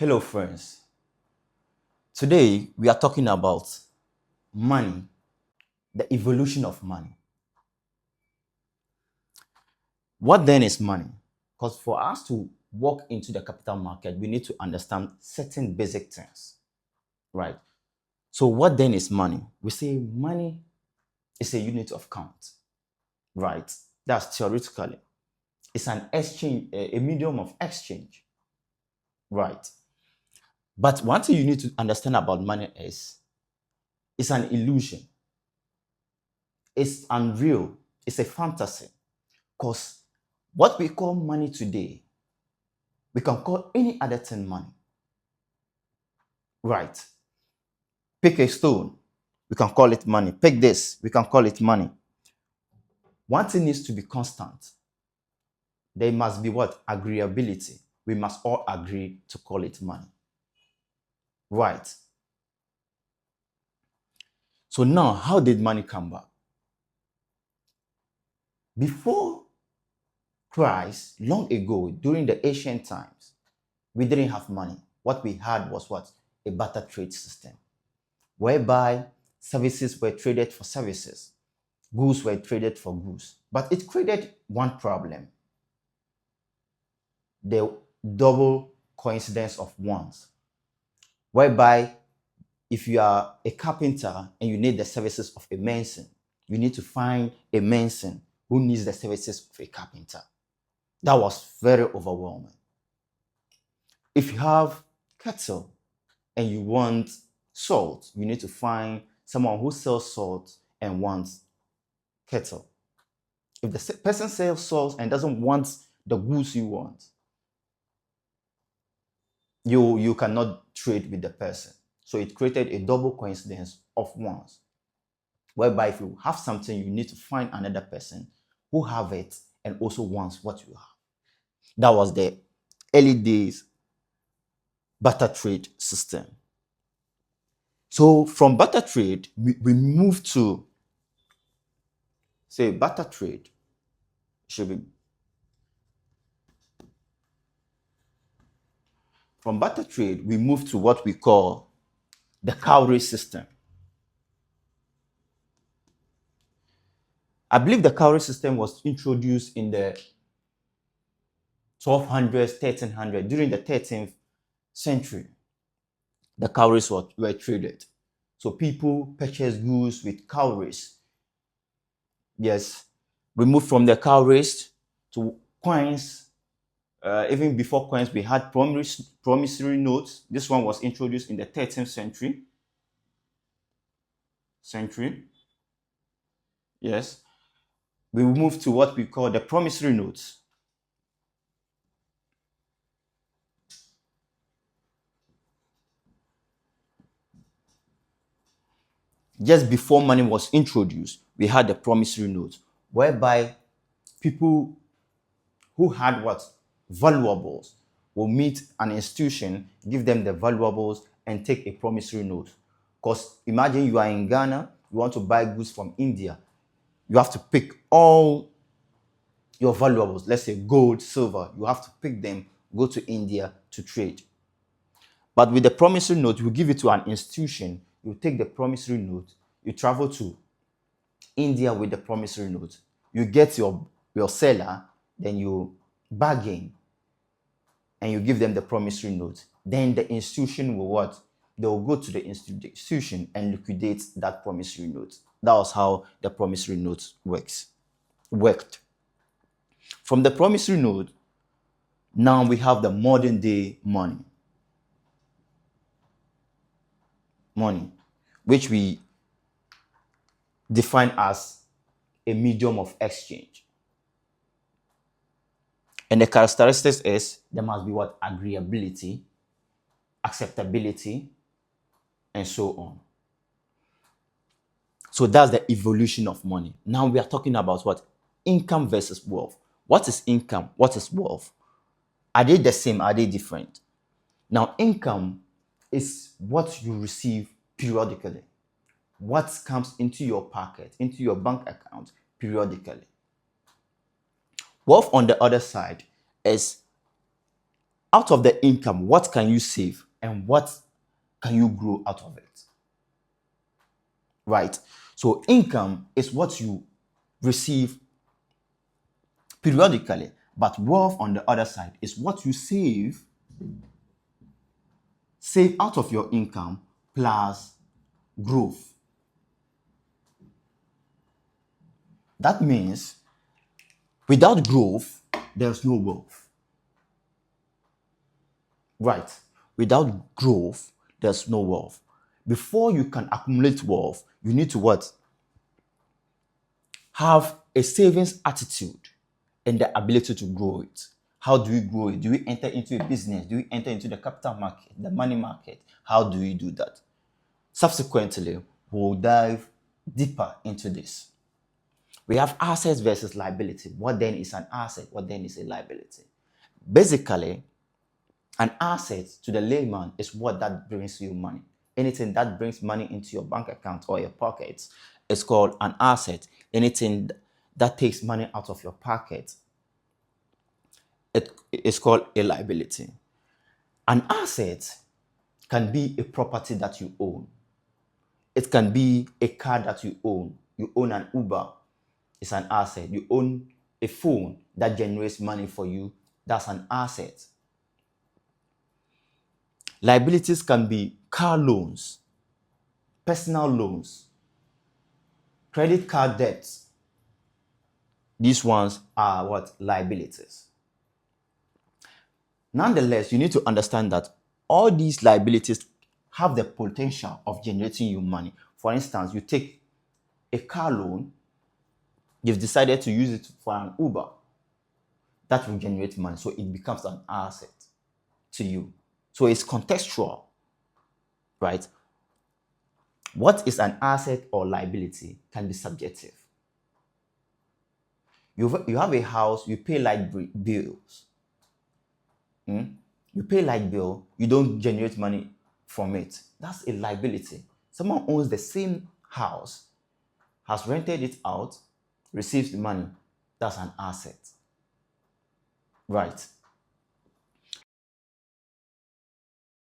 Hello, friends. Today we are talking about money, the evolution of money. What then is money? Because for us to walk into the capital market, we need to understand certain basic things, right? So, what then is money? We say money is a unit of count, right? That's theoretically. It's an exchange, a medium of exchange, right? But one thing you need to understand about money is it's an illusion, it's unreal, it's a fantasy. Because what we call money today, we can call any other thing money. Right. Pick a stone, we can call it money. Pick this, we can call it money. One thing needs to be constant. There must be what? Agreeability. We must all agree to call it money. Right. So now, how did money come back? Before Christ, long ago, during the ancient times, we didn't have money. What we had was what? A barter trade system, whereby services were traded for services, goods were traded for goods. But it created one problem: the double coincidence of wants, whereby if you are a carpenter and you need the services of a mason, you need to find a mason who needs the services of a carpenter. That was very overwhelming. If you have cattle and you want salt, you need to find someone who sells salt and wants cattle. If the person sells salt and doesn't want the goods you want, you cannot trade with the person. So it created a double coincidence of wants, whereby if you have something, you need to find another person who have it and also wants what you have. That was the early days barter trade system. So from barter trade, we moved to, say, barter trade should be, from barter trade, we moved to what we call the cowrie system. I believe the cowrie system was introduced in the 1200s, 1300s, during the 13th century. The cowries were traded. So people purchased goods with cowries. Yes, we moved from the cowries to coins. Even before coins, we had promissory notes. This one was introduced in the 13th century. Yes, we moved to what we call the promissory notes. Just before money was introduced, we had the promissory note, whereby people who had what? Valuables will meet an institution, give them the valuables, and take a promissory note. Because imagine you are in Ghana, you want to buy goods from India, you have to pick all your valuables, let's say gold, silver, you have to pick them, go to India to trade. But with the promissory note, you give it to an institution, you take the promissory note, you travel to India with the promissory note, you get your seller, then you bargain and you give them the promissory note. Then the institution will what? They will go to the institution and liquidate that promissory note. That was how the promissory note worked. From the promissory note, now we have the modern day money, which we define as a medium of exchange. And the characteristics is there must be what? Agreeability, acceptability, and so on. So that's the evolution of money. Now we are talking about what? Income versus wealth. What is income? What is wealth? Are they the same? Are they different? Now, income is what you receive periodically, what comes into your pocket, into your bank account periodically. Wealth, on the other side, is Out of the income, what can you save and what can you grow out of it? Right? So income is what you receive periodically, but wealth on the other side is what you save out of your income plus growth. That means without growth, there's no wealth. Right? Without growth, there's no wealth. Before you can accumulate wealth, you need to what? Have a savings attitude and the ability to grow it. How do we grow it? Do we enter into a business? Do we enter into the capital market, the money market? How do we do that? Subsequently, we'll dive deeper into this. We have assets versus liability. What then is an asset? What then is a liability? Basically, an asset to the layman is what that brings you money. Anything that brings money into your bank account or your pockets is called an asset. Anything that takes money out of your pocket, it is called a liability. An asset can be a property that you own. It can be a car that you own. You own an Uber, it's an asset. You own a phone that generates money for you, that's an asset. Liabilities can be car loans, personal loans, credit card debts. These ones are what? Liabilities. Nonetheless, you need to understand that all these liabilities have the potential of generating you money. For instance, you take a car loan, you've decided to use it for an Uber. That will generate money, so it becomes an asset to you. So it's contextual, right? What is an asset or liability can be subjective. You have a house, you pay light bills. You pay light bill, you don't generate money from it. That's a liability. Someone owns the same house, has rented it out, receives the money. That's an asset. Right.